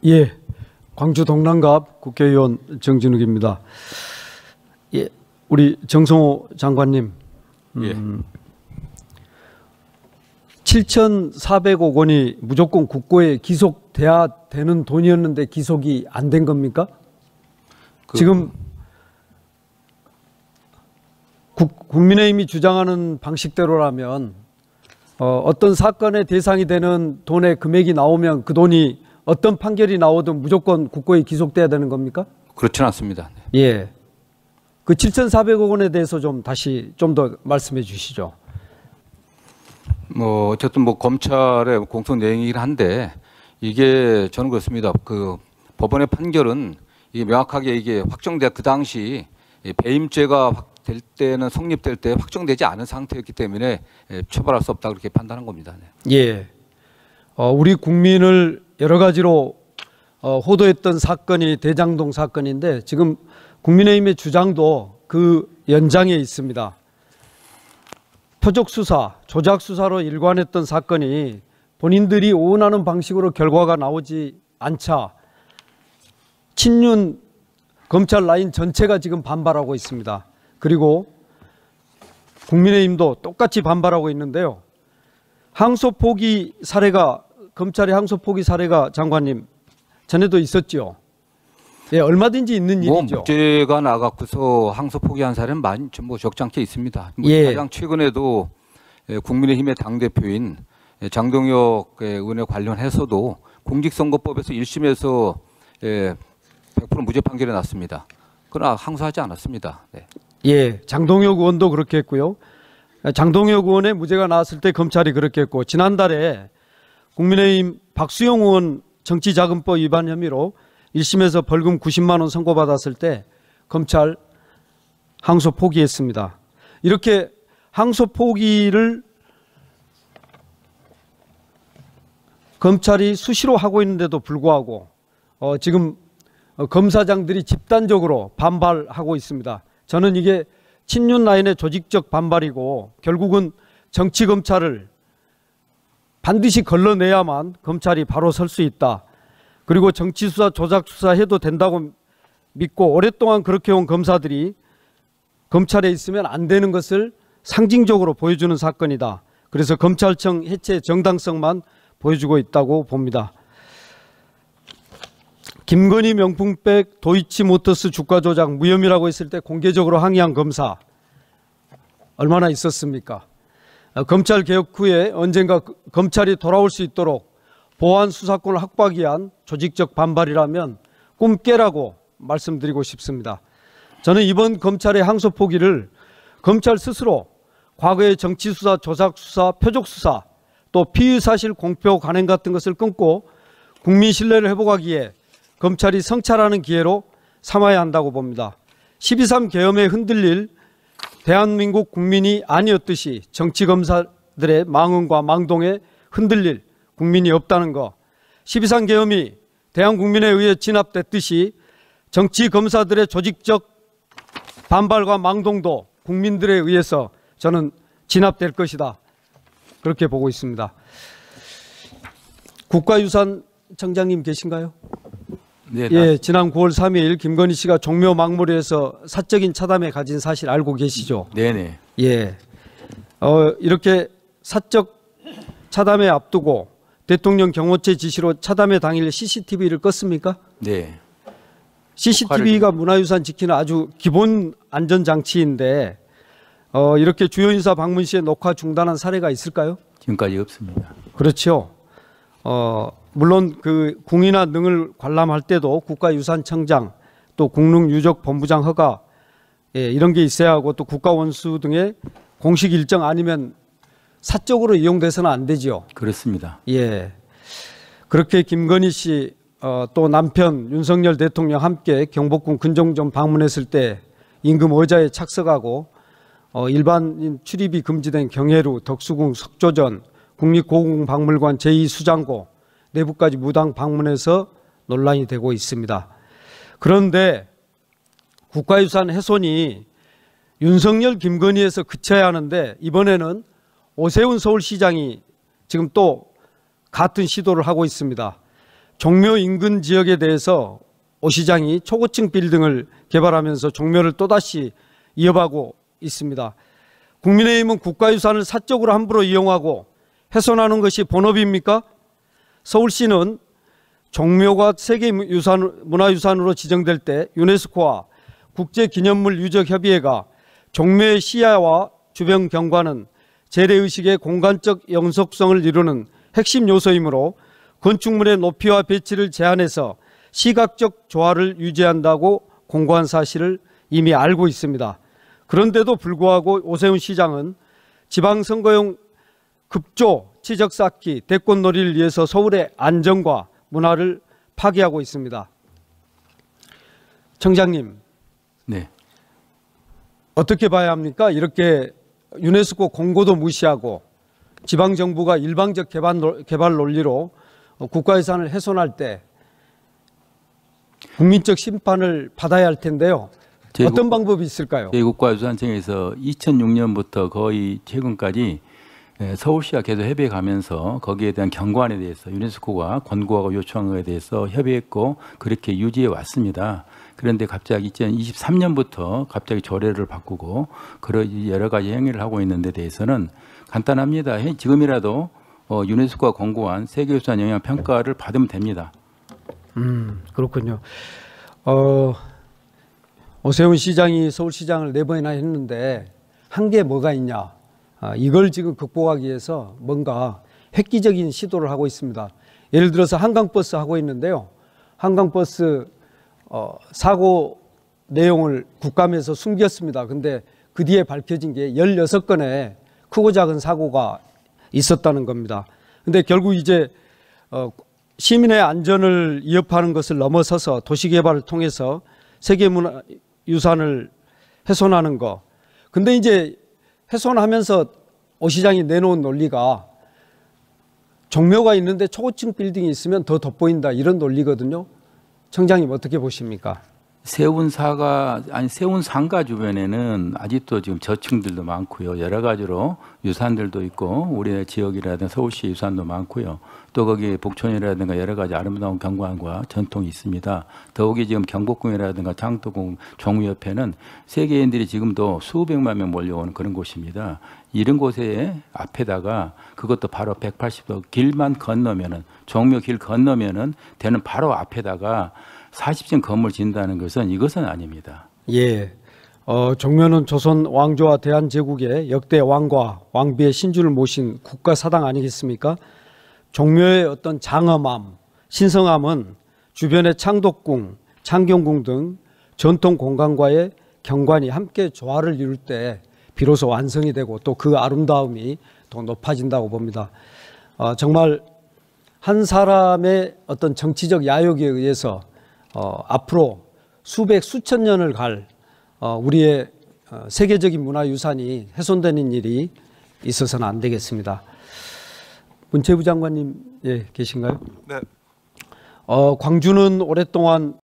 예, 광주 동남갑 국회의원 정진욱입니다. 예, 우리 정성호 장관님, 7,400억 원이 무조건 국고에 기속돼야 되는 돈이었는데 기속이 안 된 겁니까? 지금 국민의힘이 주장하는 방식대로라면 어떤 사건의 대상이 되는 돈의 금액이 나오면 그 돈이 어떤 판결이 나오든 무조건 국고에 기속돼야 되는 겁니까? 그렇지는 않습니다. 예, 그 7,400억 원에 대해서 좀 다시 좀 더 말씀해 주시죠. 어쨌든 검찰의 공소 내용이긴 한데 이게 저는 그렇습니다. 그 법원의 판결은 이게 명확하게 이게 확정돼 그 당시 배임죄가 될 때는 성립될 때 확정되지 않은 상태였기 때문에 처벌할 수 없다 그렇게 판단한 겁니다. 네. 예, 우리 국민을 여러 가지로 호도했던 사건이 대장동 사건인데 지금 국민의힘의 주장도 그 연장에 있습니다. 표적 수사, 조작 수사로 일관했던 사건이 본인들이 원하는 방식으로 결과가 나오지 않자 친윤 검찰 라인 전체가 지금 반발하고 있습니다. 그리고 국민의힘도 똑같이 반발하고 있는데요. 항소 포기 사례가 검찰의 항소 포기 사례가 장관님 전에도 있었죠. 예, 얼마든지 있는 일이죠. 문제가 나갖고서 항소 포기한 사례는 많이 적잖게 있습니다. 예. 가장 최근에도 국민의힘의 당 대표인 장동혁 의원에 관련해서도 공직선거법에서 1심에서 100% 무죄 판결이 났습니다. 그러나 항소하지 않았습니다. 네. 예, 장동혁 의원도 그렇게 했고요. 장동혁 의원의 무죄가 나왔을 때 검찰이 그렇게 했고, 지난달에 국민의힘 박수영 의원 정치자금법 위반 혐의로 1심에서 벌금 90만 원 선고받았을 때 검찰 항소 포기했습니다. 이렇게 항소 포기를 검찰이 수시로 하고 있는데도 불구하고 지금 검사장들이 집단적으로 반발하고 있습니다. 저는 이게 친윤 라인의 조직적 반발이고 결국은 정치 검찰을 반드시 걸러내야만 검찰이 바로 설 수 있다. 그리고 정치수사, 조작수사 해도 된다고 믿고 오랫동안 그렇게 온 검사들이 검찰에 있으면 안 되는 것을 상징적으로 보여주는 사건이다. 그래서 검찰청 해체 정당성만 보여주고 있다고 봅니다. 김건희 명품백 도이치모터스 주가 조작 무혐의라고 했을 때 공개적으로 항의한 검사 얼마나 있었습니까? 검찰 개혁 후에 언젠가 검찰이 돌아올 수 있도록 보안 수사권을 확보하기 위한 조직적 반발이라면 꿈 깨라고 말씀드리고 싶습니다. 저는 이번 검찰의 항소 포기를 검찰 스스로 과거의 정치수사, 조작수사, 표적수사 또 피의사실 공표 관행 같은 것을 끊고 국민 신뢰를 회복하기 위해 검찰이 성찰하는 기회로 삼아야 한다고 봅니다. 12.3 계엄에 흔들릴 대한민국 국민이 아니었듯이 정치검사들의 망언과 망동에 흔들릴 국민이 없다는 거, 12.3 계엄이 대한국민에 의해 진압됐듯이 정치검사들의 조직적 반발과 망동도 국민들에 의해서 저는 진압될 것이다. 그렇게 보고 있습니다. 국가유산청장님 계신가요? 네, 예, 지난 9월 3일 김건희 씨가 종묘 막무리에서 사적인 차담회 가진 사실 알고 계시죠? 네네. 예, 이렇게 사적 차담회 앞두고 대통령 경호처 지시로 차담회 당일 CCTV를 껐습니까? 네. CCTV가 문화유산 지키는 아주 기본 안전장치인데 이렇게 주요 인사 방문 시에 녹화 중단한 사례가 있을까요? 지금까지 없습니다. 그렇죠. 물론 그 궁이나 능을 관람할 때도 국가유산청장 또 국능유적본부장 허가 이런 게 있어야 하고 또 국가원수 등의 공식 일정 아니면 사적으로 이용돼서는 안 되죠. 그렇습니다. 예, 그렇게 김건희 씨 또 남편 윤석열 대통령 함께 경복궁 근정전 방문했을 때 임금 의자에 착석하고 일반인 출입이 금지된 경회루, 덕수궁, 석조전, 국립고궁박물관 제2수장고 내부까지 무당 방문해서 논란이 되고 있습니다. 그런데 국가유산 훼손이 윤석열, 김건희에서 그쳐야 하는데 이번에는 오세훈 서울시장이 지금 또 같은 시도를 하고 있습니다. 종묘 인근 지역에 대해서 오 시장이 초고층 빌딩을 개발하면서 종묘를 또다시 이어가고 있습니다. 국민의힘은 국가유산을 사적으로 함부로 이용하고 훼손하는 것이 본업입니까? 서울시는 종묘가 세계문화유산으로 지정될 때 유네스코와 국제기념물 유적협의회가 종묘의 시야와 주변 경관은 재래의식의 공간적 영속성을 이루는 핵심 요소이므로 건축물의 높이와 배치를 제한해서 시각적 조화를 유지한다고 공고한 사실을 이미 알고 있습니다. 그런데도 불구하고 오세훈 시장은 지방선거용 급조 치적 쌓기 대권놀이를 위해서 서울의 안정과 문화를 파괴하고 있습니다. 청장님, 네. 어떻게 봐야 합니까? 이렇게 유네스코 공고도 무시하고 지방정부가 일방적 개발 논리로 국가유산을 훼손할 때 국민적 심판을 받아야 할 텐데요. 어떤 방법이 있을까요? 제 국가유산청에서 2006년부터 거의 최근까지 서울시와 계속 협의해가면서 거기에 대한 경관에 대해서 유네스코가 권고하고 요청한 것에 대해서 협의했고 그렇게 유지해 왔습니다. 그런데 갑자기 2023년부터 갑자기 조례를 바꾸고 그런 여러 가지 행위를 하고 있는 데 대해서는 간단합니다. 지금이라도 유네스코가 권고한 세계유산 영향 평가를 받으면 됩니다. 그렇군요. 오세훈 시장이 서울시장을 4번이나 했는데 한 게 뭐가 있냐? 이걸 지금 극복하기 위해서 뭔가 획기적인 시도를 하고 있습니다. 예를 들어서 한강버스 하고 있는데요. 한강버스 사고 내용을 국감에서 숨겼습니다. 근데 그 뒤에 밝혀진 게 16건의 크고 작은 사고가 있었다는 겁니다. 근데 결국 이제 시민의 안전을 위협하는 것을 넘어서서 도시개발을 통해서 세계문화유산을 훼손하는 거. 근데 이제 훼손하면서 오 시장이 내놓은 논리가 종묘가 있는데 초고층 빌딩이 있으면 더 돋보인다 이런 논리거든요. 청장님 어떻게 보십니까? 세운상가 주변에는 아직도 지금 저층들도 많고요. 여러 가지로 유산들도 있고 우리 지역이라든가 서울시 유산도 많고요. 또 거기 복촌이라든가 여러 가지 아름다운 경관과 전통이 있습니다. 더욱이 지금 경복궁이라든가 장도궁 종묘협회는 세계인들이 지금도 수백만 명 몰려오는 그런 곳입니다. 이런 곳에 앞에다가 그것도 바로 180도 길만 건너면은 종묘 길 건너면은 되는 바로 앞에다가 40층 건물 짓는다는 것은 이것은 아닙니다. 예. 종묘는 조선 왕조와 대한제국의 역대 왕과 왕비의 신주를 모신 국가 사당 아니겠습니까? 종묘의 어떤 장엄함, 신성함은 주변의 창덕궁, 창경궁 등 전통 공간과의 경관이 함께 조화를 이룰 때 비로소 완성이 되고 또 그 아름다움이 더 높아진다고 봅니다. 정말 한 사람의 어떤 정치적 야욕에 의해서 앞으로 수천 년을 갈 우리의 세계적인 문화유산이 훼손되는 일이 있어서는 안 되겠습니다. 문체부 장관님 계신가요? 네. 광주는 오랫동안